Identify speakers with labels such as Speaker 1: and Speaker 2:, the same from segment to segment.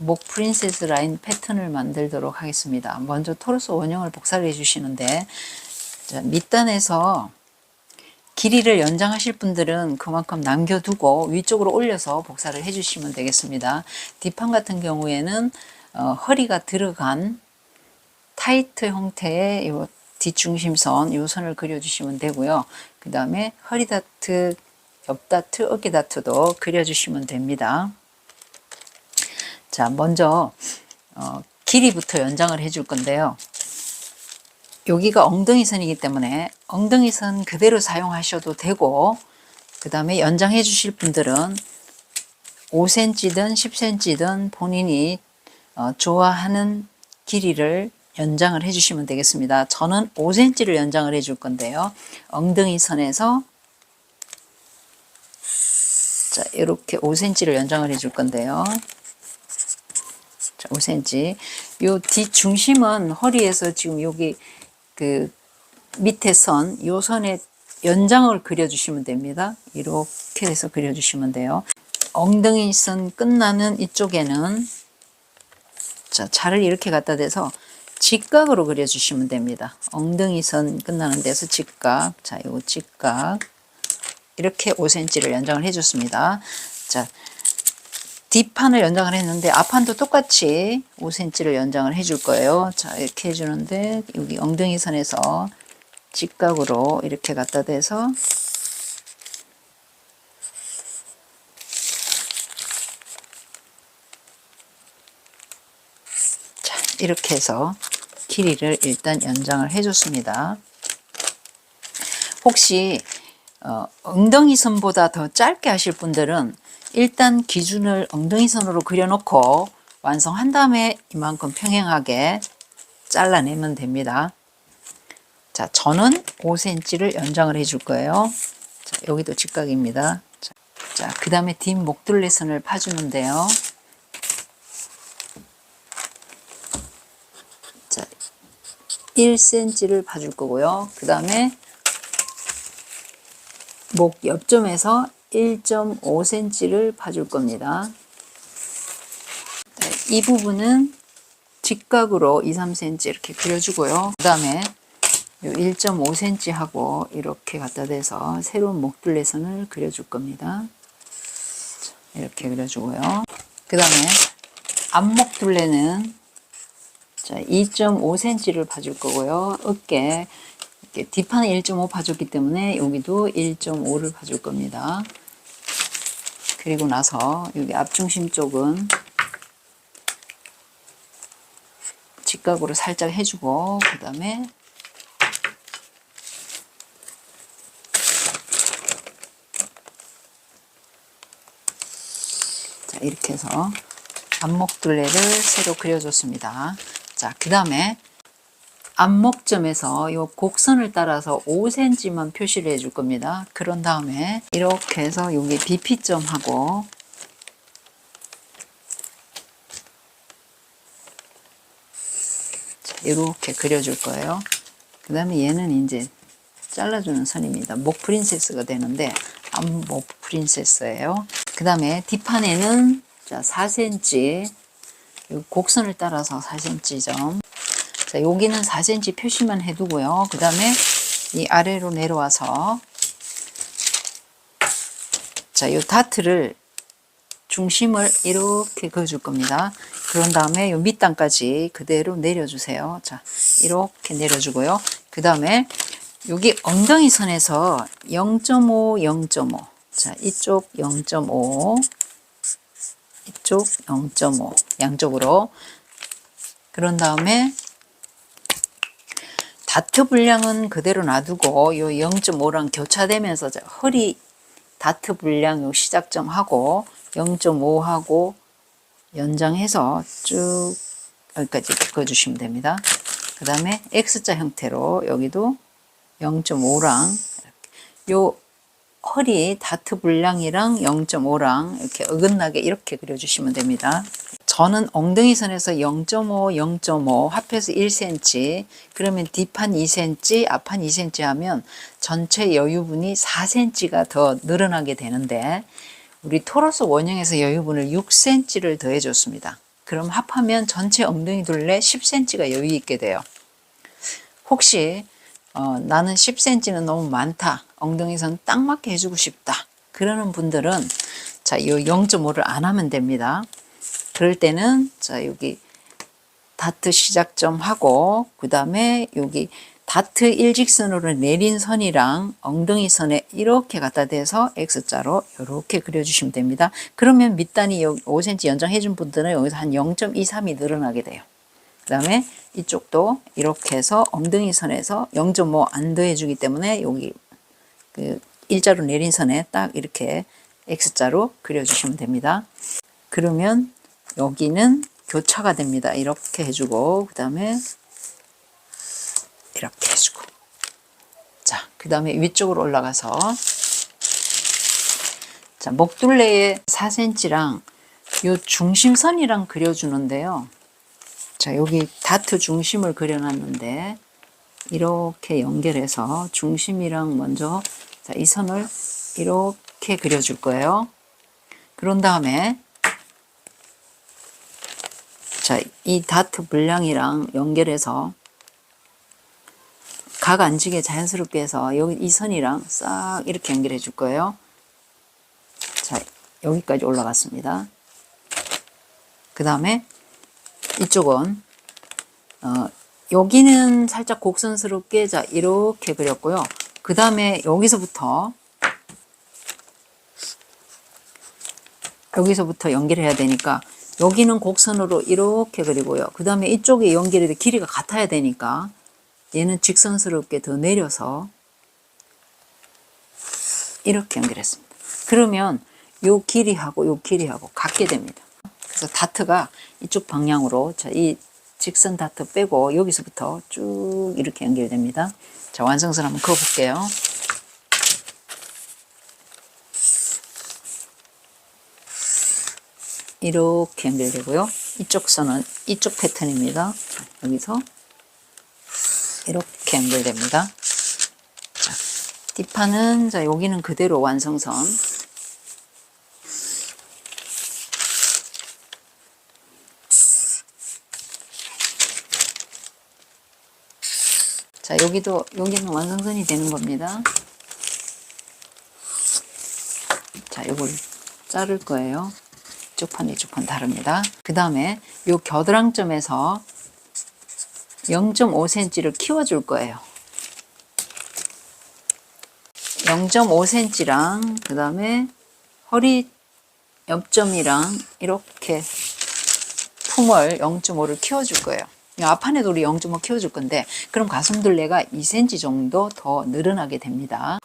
Speaker 1: 목 프린세스 라인 패턴을 만들도록 하겠습니다. 먼저 토로스 원형을 복사를 해주시는데, 자, 밑단에서 길이를 연장하실 분들은 그만큼 남겨두고 위쪽으로 올려서 복사를 해주시면 되겠습니다. 뒷판 같은 경우에는 허리가 들어간 타이트 형태의 이 뒷중심선, 이 선을 그려주시면 되고요. 그 다음에 허리 다트, 옆 다트, 어깨 다트도 그려주시면 됩니다. 자, 먼저 길이부터 연장을 해줄 건데요. 여기가 엉덩이 선이기 때문에 엉덩이 선 그대로 사용하셔도 되고, 그 다음에 연장해 주실 분들은 5cm든 10cm든 본인이 좋아하는 길이를 연장을 해 주시면 되겠습니다. 저는 5cm를 연장을 해 줄 건데요. 엉덩이 선에서 자, 이렇게 5cm를 연장을 해 줄 건데요. 자, 5cm. 요 뒷중심은 허리에서 지금 여기 그 밑에 선, 요 선에 연장을 그려주시면 됩니다. 이렇게 해서 그려주시면 돼요. 엉덩이 선 끝나는 이쪽에는 자, 자를 이렇게 갖다 대서 직각으로 그려주시면 됩니다. 엉덩이 선 끝나는 데서 직각, 자, 요 직각 이렇게 5cm를 연장을 해줬습니다. 자, 뒷판을 연장을 했는데 앞판도 똑같이 5cm를 연장을 해줄 거예요. 자, 이렇게 해주는데 여기 엉덩이 선에서 직각으로 이렇게 갖다 대서 자, 이렇게 해서 길이를 일단 연장을 해줬습니다. 혹시 엉덩이 선보다 더 짧게 하실 분들은 일단 기준을 엉덩이 선으로 그려놓고 완성한 다음에 이만큼 평행하게 잘라내면 됩니다. 자, 저는 5cm를 연장을 해줄 거예요. 자, 여기도 직각입니다. 자, 그 다음에 뒷목둘레선을 파주는데요. 자, 1cm를 파줄 거고요. 그 다음에 목 옆점에서 1.5cm를 파줄 겁니다. 이 부분은 직각으로 2, 3cm 이렇게 그려주고요. 그 다음에 1.5cm 하고 이렇게 갖다 대서 새로운 목둘레선을 그려줄 겁니다. 이렇게 그려주고요. 그 다음에 앞목둘레는 2.5cm를 봐줄 거고요. 어깨 뒷판에 1.5 봐줬기 때문에 여기도 1.5를 봐줄 겁니다. 그리고 나서 여기 앞중심 쪽은 직각으로 살짝 해주고, 그 다음에 자, 이렇게 해서 앞목둘레를 새로 그려줬습니다. 자, 그 다음에 앞목점에서 이 곡선을 따라서 5cm만 표시를 해줄 겁니다. 그런 다음에 이렇게 해서 여기 BP점하고 이렇게 그려줄 거예요. 그 다음에 얘는 이제 잘라주는 선입니다. 목 프린세스가 되는데 앞목 프린세스예요. 그 다음에 뒷판에는 자, 4cm 곡선을 따라서 4cm점. 자, 여기는 4cm 표시만 해두고요. 그 다음에 이 아래로 내려와서 자, 이 다트를 중심을 이렇게 그어줄 겁니다. 그런 다음에 이 밑단까지 그대로 내려주세요. 자, 이렇게 내려주고요. 그 다음에 여기 엉덩이 선에서 0.5, 0.5. 자, 이쪽 0.5, 이쪽 0.5 양쪽으로. 그런 다음에 다트 분량은 그대로 놔두고 요 0.5랑 교차되면서 허리 다트 분량 요 시작점하고 0.5하고 연장해서 쭉 여기까지 그어주시면 됩니다. 그 다음에 X자 형태로 여기도 0.5랑 요 허리 다트 분량이랑 0.5랑 이렇게 어긋나게 이렇게 그려주시면 됩니다. 저는 엉덩이 선에서 0.5, 0.5 합해서 1cm, 그러면 뒷판 2cm, 앞판 2cm 하면 전체 여유분이 4cm가 더 늘어나게 되는데 우리 토로스 원형에서 여유분을 6cm를 더해 줬습니다. 그럼 합하면 전체 엉덩이 둘레 10cm가 여유 있게 돼요. 혹시 나는 10cm는 너무 많다. 엉덩이선 딱 맞게 해주고 싶다. 그러는 분들은 자, 이 0.5를 안 하면 됩니다. 그럴 때는 자, 여기 다트 시작점 하고 그 다음에 여기 다트 일직선으로 내린 선이랑 엉덩이 선에 이렇게 갖다 대서 X자로 이렇게 그려주시면 됩니다. 그러면 밑단이 5cm 연장해 준 분들은 여기서 한 0.23이 늘어나게 돼요. 그 다음에 이쪽도 이렇게 해서 엉덩이 선에서 0.5 안 더해 주기 때문에 여기 그 일자로 내린 선에 딱 이렇게 X자로 그려주시면 됩니다. 그러면 여기는 교차가 됩니다. 이렇게 해주고 그 다음에 이렇게 해주고 자, 그 다음에 위쪽으로 올라가서 자, 목둘레에 4cm랑 요 중심선이랑 그려주는데요. 자, 여기 다트 중심을 그려놨는데 이렇게 연결해서 중심이랑 먼저 자, 이 선을 이렇게 그려줄 거예요. 그런 다음에 자, 이 다트 분량이랑 연결해서 각 안 지게 자연스럽게 해서 여기 이 선이랑 싹 이렇게 연결해 줄 거예요. 자, 여기까지 올라갔습니다. 그 다음에 이쪽은 여기는 살짝 곡선스럽게 자 이렇게 그렸고요. 그 다음에 여기서부터 연결해야 되니까 여기는 곡선으로 이렇게 그리고요. 그 다음에 이쪽에 연결해도 길이가 같아야 되니까 얘는 직선스럽게 더 내려서 이렇게 연결했습니다. 그러면 요 길이하고 요 길이하고 같게 됩니다. 그래서 다트가 이쪽 방향으로 자, 이 직선 다트 빼고 여기서부터 쭉 이렇게 연결됩니다. 자, 완성선 한번 그어볼게요. 이렇게 연결되고요. 이쪽 선은 이쪽 패턴입니다. 여기서 이렇게 연결됩니다. 자, 뒷판은 자, 여기는 그대로 완성선. 자, 여기는 완성선이 되는 겁니다. 자, 이걸 자를 거예요. 이쪽 판, 이쪽 판 다릅니다. 그 다음에 요 겨드랑점에서 0.5cm를 키워줄 거예요. 0.5cm랑 그 다음에 허리 옆점이랑 이렇게 품을 0.5를 키워줄 거예요. 앞판에도 우리 0.5 키워줄 건데 그럼 가슴둘레가 2cm 정도 더 늘어나게 됩니다.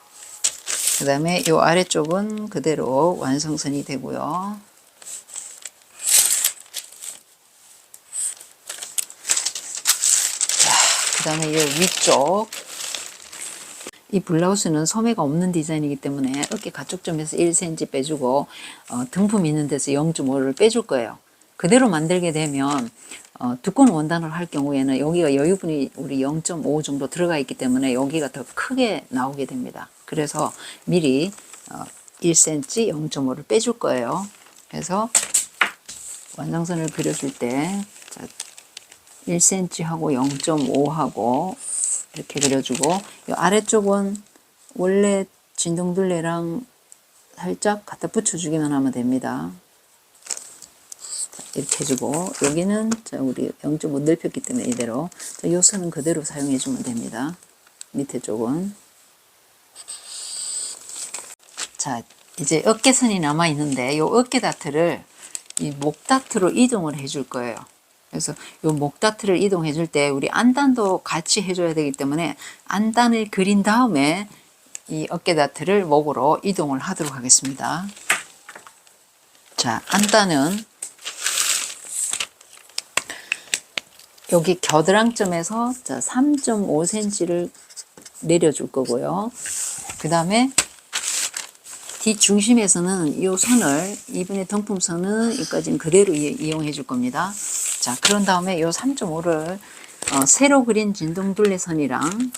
Speaker 1: 그 다음에 이 아래쪽은 그대로 완성선이 되고요. 그 다음에 이 위쪽 이 블라우스는 소매가 없는 디자인이기 때문에 어깨 가축점에서 1cm 빼주고 등품 있는 데서 0.5를 빼줄 거예요. 그대로 만들게 되면 두꺼운 원단을 할 경우에는 여기가 여유분이 우리 0.5 정도 들어가 있기 때문에 여기가 더 크게 나오게 됩니다. 그래서 미리 1cm 0.5를 빼줄 거예요. 그래서 완성선을 그려줄 때 1cm 하고 0.5 하고 이렇게 그려주고 이 아래쪽은 원래 진동둘레랑 살짝 갖다 붙여주기만 하면 됩니다. 이렇게 해주고 여기는 우리 0.5 넓혔기 때문에 이대로 이 선은 그대로 사용해주면 됩니다. 밑에 쪽은 자 이제 어깨선이 남아 있는데 이 어깨 다트를 이 목 다트로 이동을 해줄 거예요. 그래서 이 목 다트를 이동해 줄 때 우리 안단도 같이 해줘야 되기 때문에 안단을 그린 다음에 이 어깨 다트를 목으로 이동을 하도록 하겠습니다. 자, 안단은 여기 겨드랑점에서 3.5cm를 내려줄 거고요. 그 다음에 뒷중심에서는 이 선을 이번에 등품선은 여기까지는 그대로 이용해 줄 겁니다. 자, 그런 다음에 이 3.5를 새로 그린 진동둘레 선이랑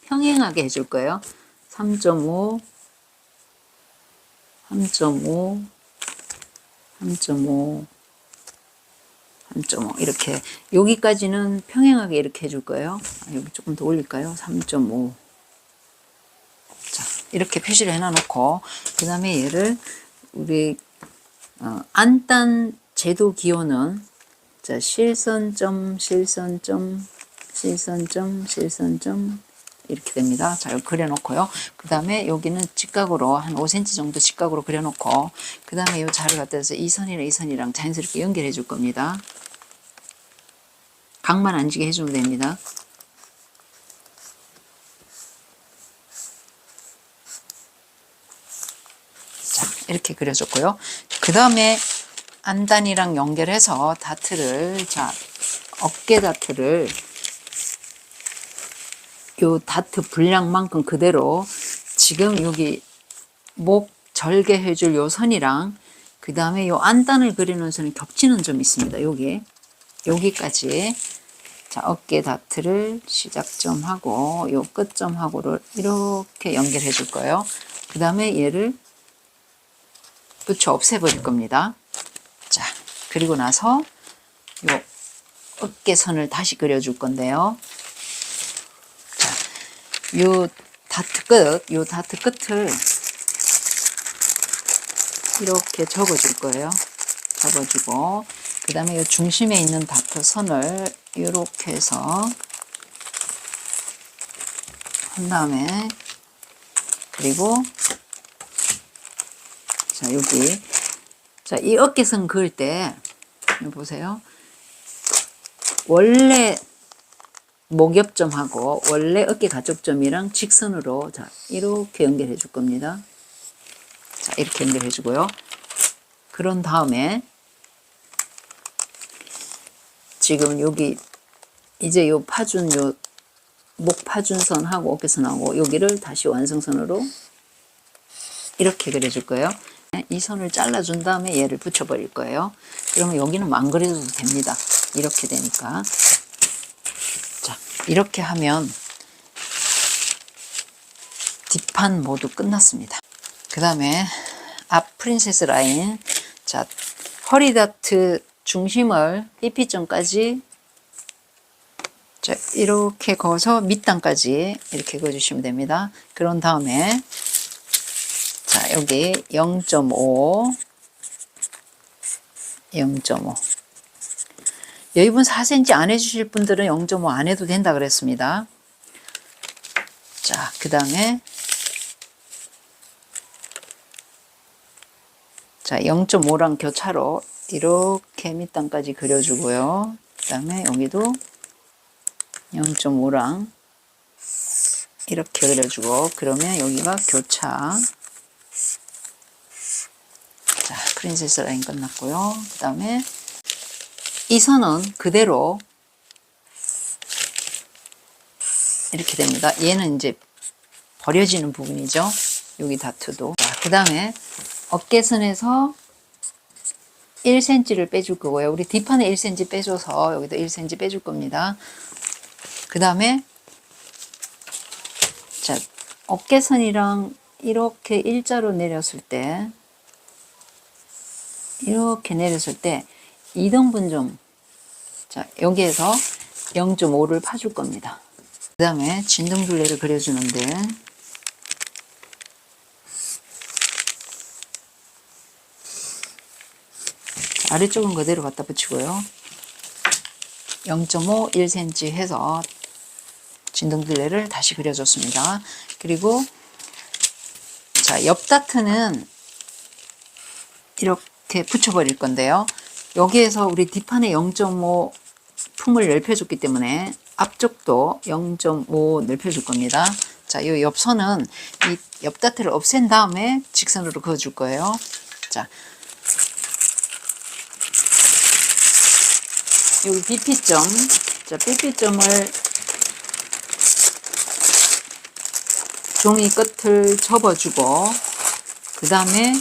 Speaker 1: 평행하게 해줄 거예요. 3.5, 3.5, 3.5, 3.5 이렇게 여기까지는 평행하게 이렇게 해줄 거예요. 여기 조금 더 올릴까요? 3.5. 자, 이렇게 표시를 해놔놓고 그 다음에 얘를 우리 안단 제도 기호는 자, 실선점 이렇게 됩니다. 자, 여기 그려놓고요. 그 다음에 여기는 직각으로 한 5cm 정도 직각으로 그려놓고 그 다음에 이 자를 갖다 해서 이 선이랑 이 선이랑 자연스럽게 연결해 줄 겁니다. 각만 안 지게 해주면 됩니다. 자, 이렇게 그려줬고요. 그 다음에 안단이랑 연결해서 다트를, 자, 어깨 다트를 요 다트 분량만큼 그대로 지금 여기 목 절개해줄 요 선이랑 그 다음에 요 안단을 그리는 선이 겹치는 점이 있습니다. 여기까지. 자, 어깨 다트를 시작점하고 요 끝점하고를 이렇게 연결해 줄 거예요. 그 다음에 얘를 붙여 없애버릴 겁니다. 자, 그리고 나서 요 어깨선을 다시 그려줄 건데요. 자, 요 다트 끝을 이렇게 접어줄 거예요. 접어주고, 그 다음에 요 중심에 있는 다트 선을 이렇게 해서 한 다음에, 그리고, 자, 여기. 자, 이 어깨선 그을 때, 여기 보세요. 원래 목엽점하고 원래 어깨 가쪽점이랑 직선으로 자, 이렇게 연결해 줄 겁니다. 자, 이렇게 연결해 주고요. 그런 다음에 지금 여기 이제 요 파준 요 목 파준선하고 어깨선하고 여기를 다시 완성선으로 이렇게 그려 줄 거예요. 이 선을 잘라 준 다음에 얘를 붙여 버릴 거예요. 그러면 여기는 안 그려도 됩니다. 이렇게 되니까. 자, 이렇게 하면 뒷판 모두 끝났습니다. 그 다음에 앞 프린세스 라인, 자, 허리 다트 중심을 삐삐점까지 자, 이렇게 그어서 밑단까지 이렇게 그어주시면 됩니다. 그런 다음에 자, 여기 0.5 여입은 4cm 안 해주실 분들은 0.5 안 해도 된다 그랬습니다. 자, 그 다음에 자, 0.5랑 교차로 이렇게 밑단까지 그려주고요. 그 다음에 여기도 0.5랑 이렇게 그려주고, 그러면 여기가 교차. 자, 프린세스 라인 끝났고요. 그 다음에 이 선은 그대로 이렇게 됩니다. 얘는 이제 버려지는 부분이죠. 여기 다트도. 그 다음에 어깨선에서 1cm를 빼줄 거고요. 우리 뒷판에 1cm 빼줘서 여기도 1cm 빼줄 겁니다. 그 다음에 자, 어깨선이랑 이렇게 일자로 내렸을 때 이렇게 내렸을 때 이등분 좀, 자, 여기에서 0.5를 파줄 겁니다. 그 다음에 진등둘레를 그려주는데 아래쪽은 그대로 갖다 붙이고요. 0.5, 1cm 해서 진등둘레를 다시 그려줬습니다. 그리고 자, 옆 다트는 이렇게 붙여버릴 건데요. 여기에서 우리 뒷판에 0.5 품을 넓혀줬기 때문에 앞쪽도 0.5 넓혀줄 겁니다. 자, 이 옆선은 이 옆 다트를 없앤 다음에 직선으로 그어줄 거예요. 자, 여기 BP점, 자, BP점을 종이 끝을 접어주고, 그 다음에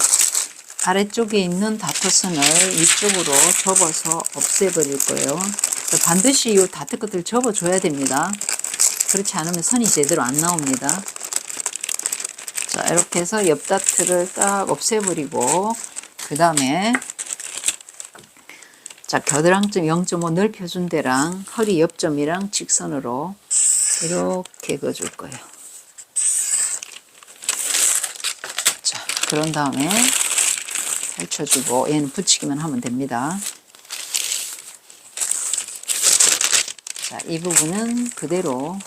Speaker 1: 아래쪽에 있는 다트선을 위쪽으로 접어서 없애버릴 거예요. 반드시 이 다트 끝을 접어줘야 됩니다. 그렇지 않으면 선이 제대로 안 나옵니다. 자, 이렇게 해서 옆 다트를 딱 없애버리고, 그 다음에 자, 겨드랑이 0.5 넓혀준 데랑 허리 옆점이랑 직선으로 이렇게 그어줄 거예요. 자, 그런 다음에 펼쳐주고 얘는 붙이기만 하면 됩니다. 자, 이 부분은 그대로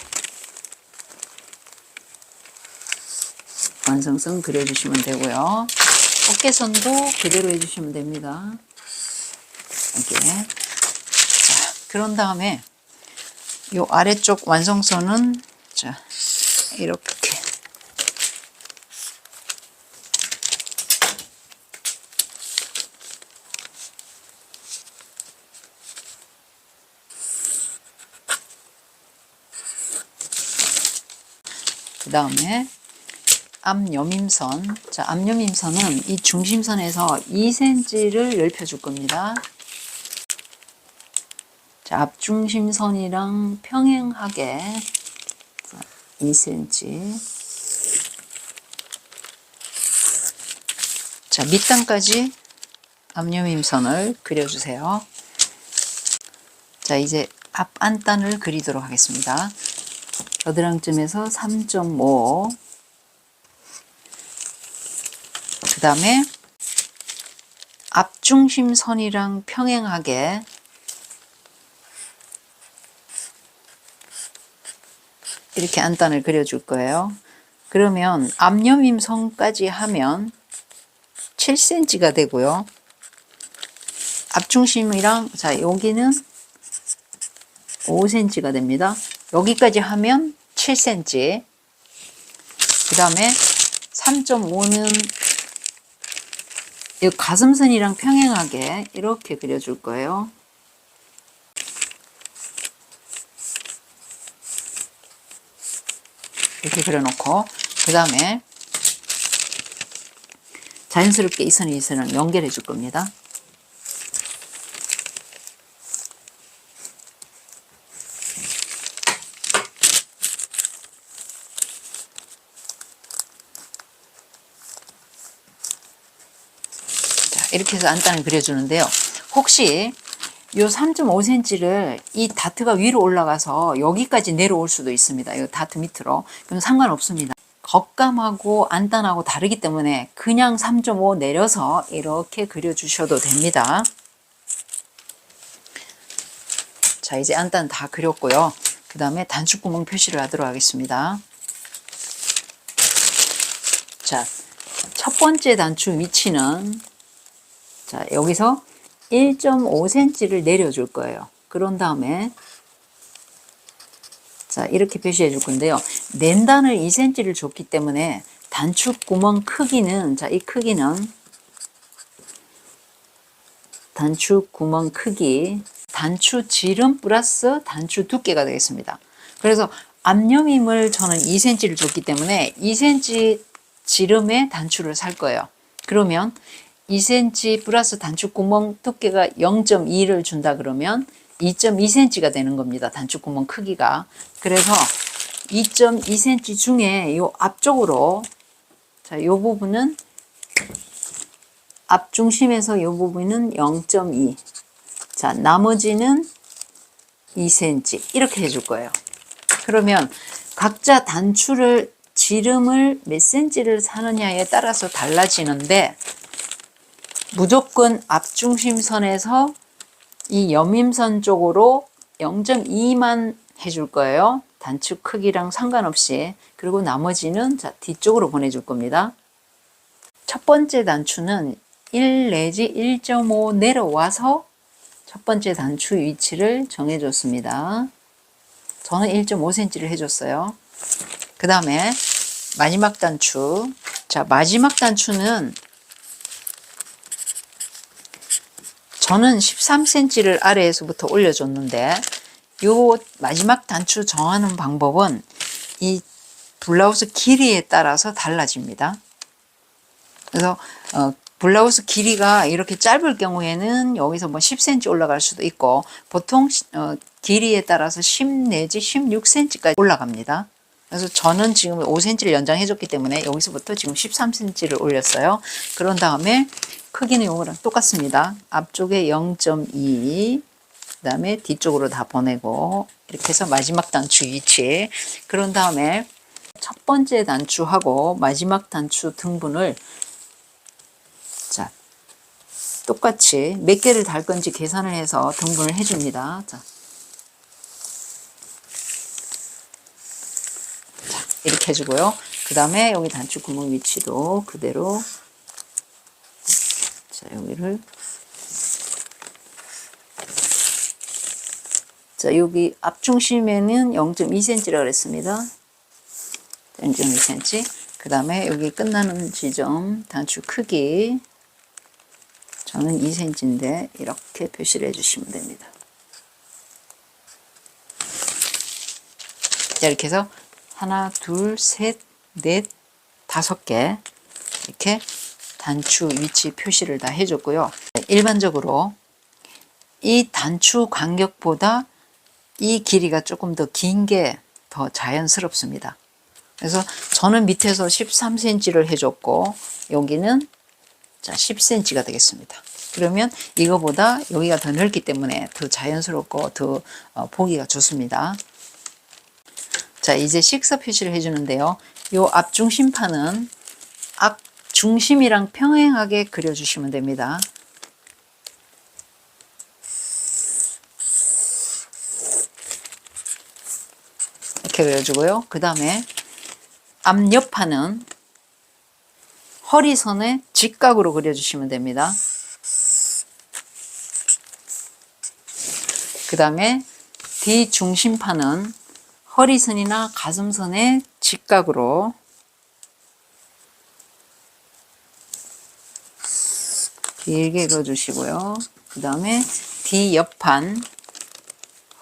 Speaker 1: 완성선 그려주시면 되고요. 어깨선도 그대로 해주시면 됩니다. 이렇게. 자, 그런 다음에 요 아래쪽 완성선은 자, 이렇게 그 다음에 앞여밈선. 자, 앞여밈선은 이 중심선에서 2cm를 넓혀 줄 겁니다. 자, 앞중심선이랑 평행하게 2cm. 자, 밑단까지 앞여밈선을 그려주세요. 자, 이제 앞 안단을 그리도록 하겠습니다. 겨드랑이쯤에서 3.5. 그 다음에 앞중심선이랑 평행하게 이렇게 안단을 그려줄 거예요. 그러면 앞여밈선까지 하면 7cm가 되고요. 앞중심이랑 자, 여기는 5cm가 됩니다. 여기까지 하면 7cm. 그 다음에 3.5는 이 가슴선이랑 평행하게 이렇게 그려줄 거예요. 이렇게 그려놓고 그 다음에 자연스럽게 이 선이 이 선을 연결해 줄 겁니다. 자, 이렇게 해서 안단을 그려주는데요. 혹시 요 3.5cm를 이 다트가 위로 올라가서 여기까지 내려올 수도 있습니다. 이 다트 밑으로. 그럼 상관없습니다. 겉감하고 안단하고 다르기 때문에 그냥 3.5 내려서 이렇게 그려주셔도 됩니다. 자, 이제 안단 다 그렸고요. 그 다음에 단축구멍 표시를 하도록 하겠습니다. 자, 첫 번째 단추 위치는 자, 여기서 1.5cm를 내려줄 거예요. 그런 다음에 자, 이렇게 표시해 줄 건데요. 낸단을 2cm를 줬기 때문에 단축구멍 크기는 자, 이 크기는 단축구멍 크기 단추 지름 플러스 단추 두께가 되겠습니다. 그래서 앞여밈을 저는 2cm를 줬기 때문에 2cm 지름의 단추를 살 거예요. 그러면 2cm 플러스 단축구멍 두께가 0.2를 준다 그러면 2.2cm가 되는 겁니다. 단축구멍 크기가. 그래서 2.2cm 중에 요 앞쪽으로 자, 요 부분은 앞중심에서 요 부분은 0.2. 자, 나머지는 2cm 이렇게 해줄 거예요. 그러면 각자 단추를 지름을 몇 cm를 사느냐에 따라서 달라지는데 무조건 앞중심선에서 이 여밈선 쪽으로 0.2만 해줄 거예요. 단추 크기랑 상관없이. 그리고 나머지는 자, 뒤쪽으로 보내줄 겁니다. 첫 번째 단추는 1 내지 1.5 내려와서 첫 번째 단추 위치를 정해줬습니다. 저는 1.5cm를 해줬어요. 그 다음에 마지막 단추. 자, 마지막 단추는 저는 13cm를 아래에서부터 올려줬는데 요 마지막 단추 정하는 방법은 이 블라우스 길이에 따라서 달라집니다. 그래서 블라우스 길이가 이렇게 짧을 경우에는 여기서 뭐 10cm 올라갈 수도 있고 보통 길이에 따라서 10 내지 16cm까지 올라갑니다. 그래서 저는 지금 5cm를 연장해 줬기 때문에 여기서부터 지금 13cm를 올렸어요. 그런 다음에 크기는 이거랑 똑같습니다. 앞쪽에 0.2, 그 다음에 뒤쪽으로 다 보내고 이렇게 해서 마지막 단추 위치. 그런 다음에 첫 번째 단추하고 마지막 단추 등분을 자 똑같이 몇 개를 달 건지 계산을 해서 등분을 해줍니다. 자, 이렇게 해주고요. 그 다음에 여기 단추 구멍 위치도 그대로 자 여기를 자 여기 앞중심에는 0.2cm라고 그랬습니다. 0.2cm. 그 다음에 여기 끝나는 지점 단추 크기 저는 2cm인데 이렇게 표시를 해주시면 됩니다. 자, 이렇게 해서 하나, 둘, 셋, 넷, 5개 이렇게 단추 위치 표시를 다 해줬고요. 일반적으로 이 단추 간격보다 이 길이가 조금 더 긴 게 더 자연스럽습니다. 그래서 저는 밑에서 13cm를 해줬고 여기는 자 10cm가 되겠습니다. 그러면 이거보다 여기가 더 넓기 때문에 더 자연스럽고 더 보기가 좋습니다. 자 이제 식사 표시를 해주는데요. 요 앞중심판은 앞중심이랑 평행하게 그려주시면 됩니다. 이렇게 그려주고요. 그 다음에 앞옆판은 허리선에 직각으로 그려주시면 됩니다. 그 다음에 뒤중심판은 허리선이나 가슴선에 직각으로 길게 그려주시고요. 그 다음에 뒤옆판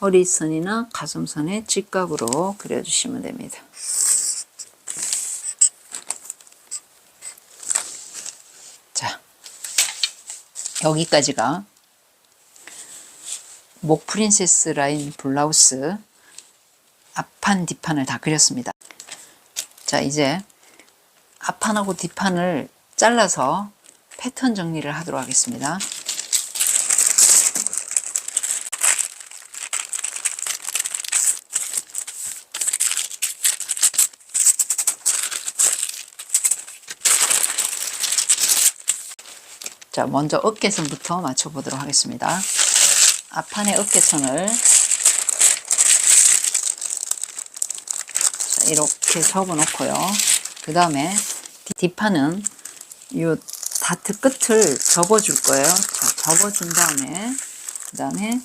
Speaker 1: 허리선이나 가슴선에 직각으로 그려주시면 됩니다. 자, 여기까지가 목 프린세스 라인 블라우스 앞판 뒷판을 다 그렸습니다. 자 이제 앞판하고 뒷판을 잘라서 패턴 정리를 하도록 하겠습니다. 자 먼저 어깨선부터 맞춰보도록 하겠습니다. 앞판의 어깨선을 이렇게 접어 놓고요. 그 다음에 뒷판은 이 다트 끝을 접어 줄 거예요. 자, 접어 준 다음에 그 다음에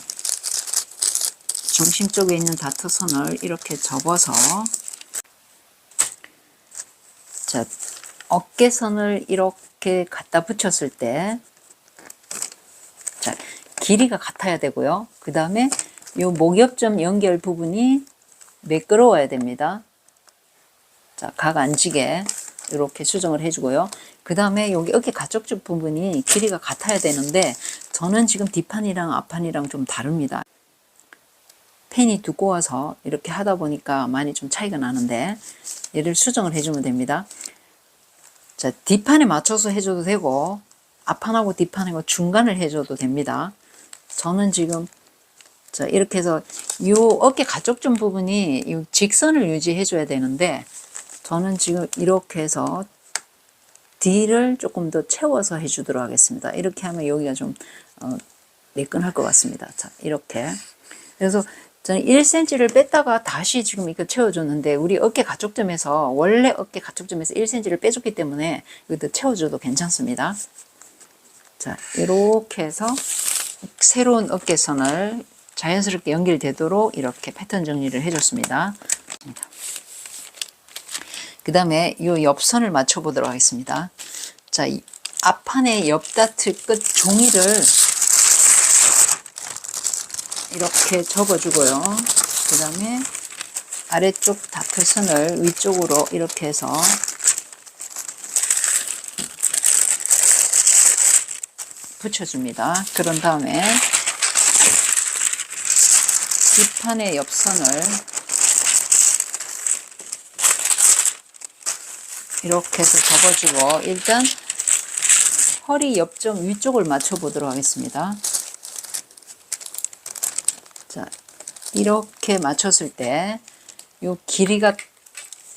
Speaker 1: 중심 쪽에 있는 다트 선을 이렇게 접어서 자 어깨선을 이렇게 갖다 붙였을 때 자, 길이가 같아야 되고요. 그 다음에 이 목엽점 연결 부분이 매끄러워야 됩니다. 자, 각 안 지게 이렇게 수정을 해주고요. 그 다음에 여기 어깨 가쪽쪽 부분이 길이가 같아야 되는데 저는 지금 뒷판이랑 앞판이랑 좀 다릅니다. 펜이 두꺼워서 이렇게 하다 보니까 많이 좀 차이가 나는데 얘를 수정을 해주면 됩니다. 자, 뒷판에 맞춰서 해줘도 되고 앞판하고 뒷판하고 중간을 해줘도 됩니다. 저는 지금 자, 이렇게 해서 이 어깨 가쪽점 부분이 이 직선을 유지해 줘야 되는데 저는 지금 이렇게 해서 D를 조금 더 채워서 해주도록 하겠습니다. 이렇게 하면 여기가 좀 매끈할 것 같습니다. 자, 이렇게. 그래서 저는 1cm를 뺐다가 다시 지금 이거 채워줬는데 우리 어깨 가쪽점에서 원래 어깨 가쪽점에서 1cm를 빼줬기 때문에 이것도 채워줘도 괜찮습니다. 자, 이렇게 해서 새로운 어깨선을 자연스럽게 연결되도록 이렇게 패턴 정리를 해줬습니다. 그 다음에 이 옆선을 맞춰보도록 하겠습니다. 자, 이 앞판의 옆다트 끝 종이를 이렇게 접어주고요. 그 다음에 아래쪽 다트선을 위쪽으로 이렇게 해서 붙여줍니다. 그런 다음에 뒷판의 옆선을 이렇게 해서 접어주고 일단 허리 옆쪽 위쪽을 맞춰 보도록 하겠습니다. 자, 이렇게 맞췄을 때 요 길이가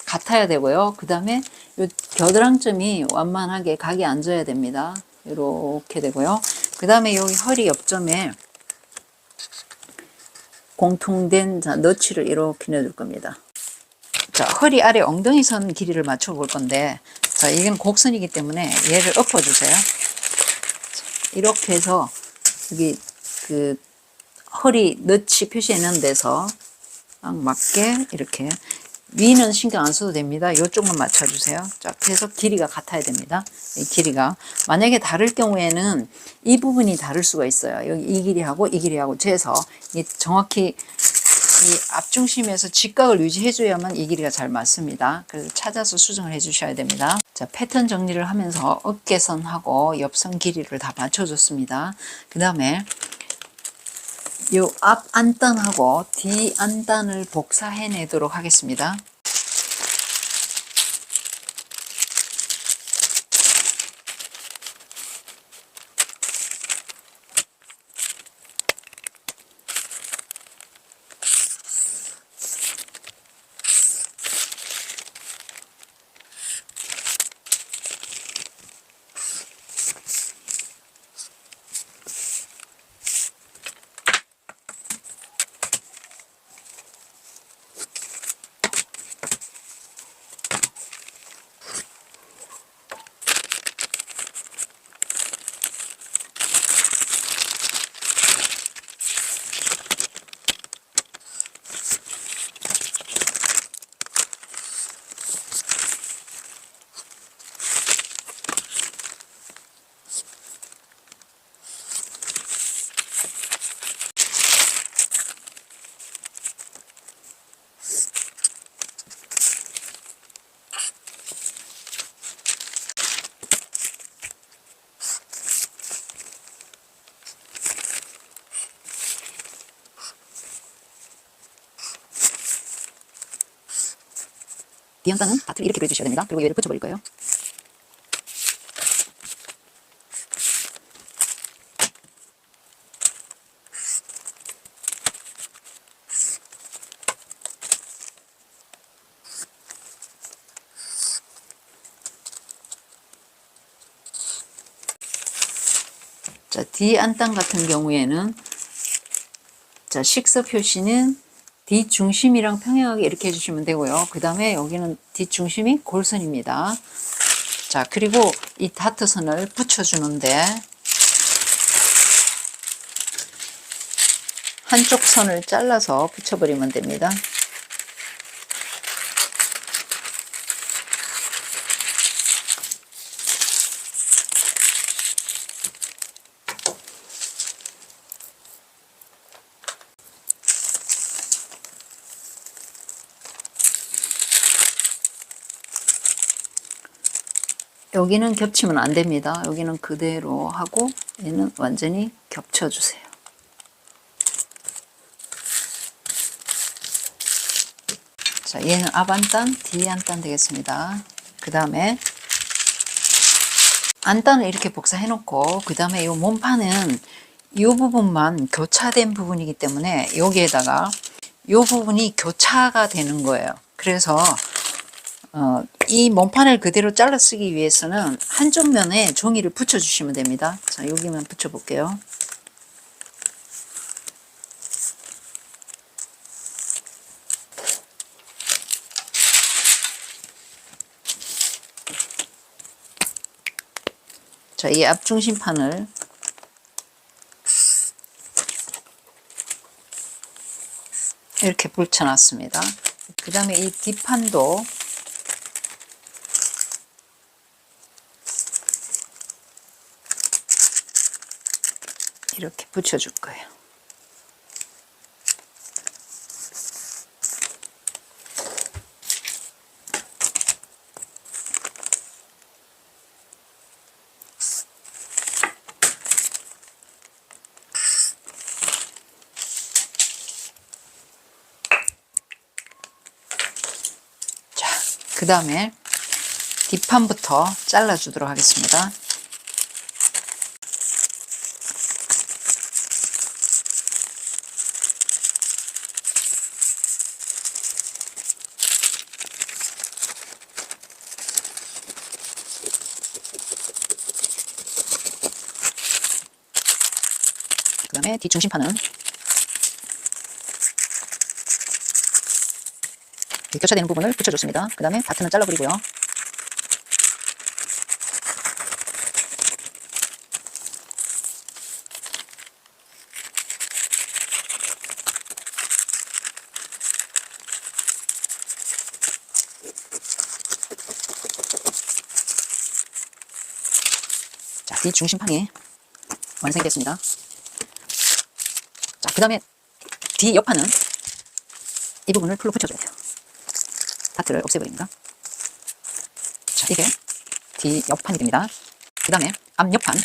Speaker 1: 같아야 되고요. 그 다음에 요 겨드랑점이 완만하게 각이 앉아야 됩니다. 이렇게 되고요. 그 다음에 여기 허리 옆점에 공통된 너치를 이렇게 넣어줄 겁니다. 자, 허리 아래 엉덩이 선 길이를 맞춰 볼 건데, 자, 이건 곡선이기 때문에 얘를 엎어 주세요. 이렇게 해서 여기 그 허리 너치 표시해 놓은 데서 딱 맞게 이렇게, 위는 신경 안 써도 됩니다. 이쪽만 맞춰주세요. 쫙 해서 길이가 같아야 됩니다. 이 길이가 만약에 다를 경우에는 이 부분이 다를 수가 있어요. 여기 이 길이하고 이 길이하고 재서 정확히 이 앞중심에서 직각을 유지해줘야만 이 길이가 잘 맞습니다. 그래서 찾아서 수정을 해주셔야 됩니다. 자, 패턴 정리를 하면서 어깨선하고 옆선 길이를 다 맞춰줬습니다. 그 다음에 요 앞 안단하고 뒤 안단을 복사해내도록 하겠습니다. 뒤 안단은 바트를 이렇게 그려주셔야 됩니다. 그리고 얘를 붙여버릴 거예요. 자, 뒤 안단 같은 경우에는 자, 식서 표시는 뒷중심이랑 평행하게 이렇게 해주시면 되고요. 그 다음에 여기는 뒷중심이 골선입니다. 자, 그리고 이 다트선을 붙여주는데 한쪽 선을 잘라서 붙여버리면 됩니다. 여기는 겹치면 안 됩니다. 여기는 그대로 하고 얘는 완전히 겹쳐주세요. 자, 얘는 앞 안단, 뒤 안단 되겠습니다. 그 다음에 안단을 이렇게 복사해 놓고 그 다음에 이 몸판은 이 부분만 교차된 부분이기 때문에 여기에다가 이 부분이 교차가 되는 거예요. 그래서 이 몸판을 그대로 잘라 쓰기 위해서는 한쪽 면에 종이를 붙여 주시면 됩니다. 자, 여기만 붙여 볼게요. 자, 이 앞중심판을 이렇게 붙여놨습니다. 그 다음에 이 뒷판도 이렇게 붙여줄 거예요. 자, 그 다음에 뒷판부터 잘라주도록 하겠습니다. 그 다음에 뒷중심판은 교차되는 부분을 붙여줬습니다. 그 다음에 바트는 잘라버리고요. 자, 뒷중심판이 완성이 됐습니다. 자, 그 다음에 뒤옆판은 이 부분을 풀로 붙여줘야 돼요. 바트를 없애버립니다. 자, 이게 뒤옆판이 됩니다. 그 다음에 앞옆판.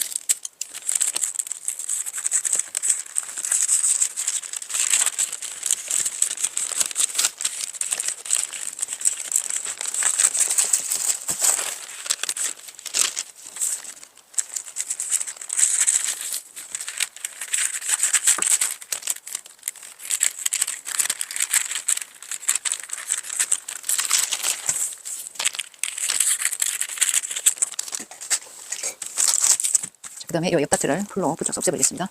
Speaker 1: 그 다음에 이 옆다트를 풀로 붙여서 없애버리겠습니다.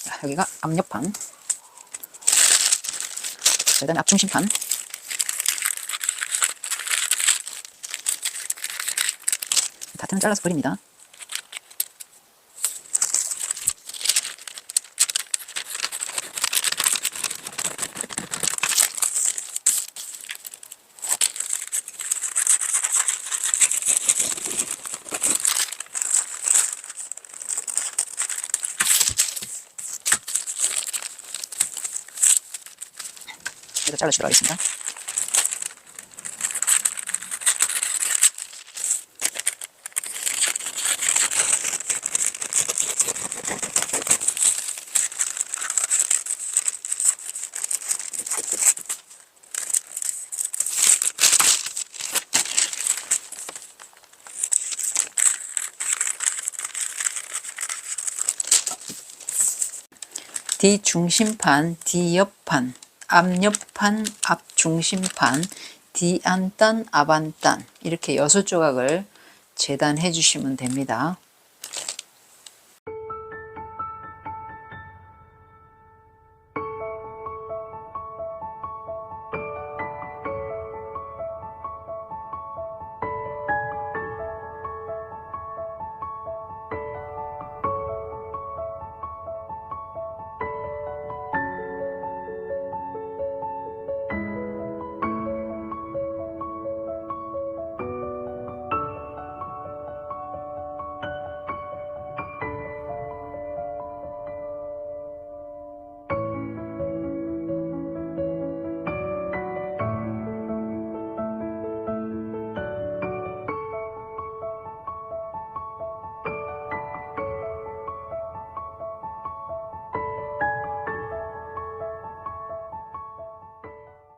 Speaker 1: 자, 여기가 앞옆판, 그 다음에 앞중심판, 다트는 잘라서 버립니다. 이거 잘라주도록 하겠습니다. 뒤중심판, 뒤옆판, 앞옆판, 앞중심판, 뒤안단, 앞안단 이렇게 6조각을 재단해 주시면 됩니다.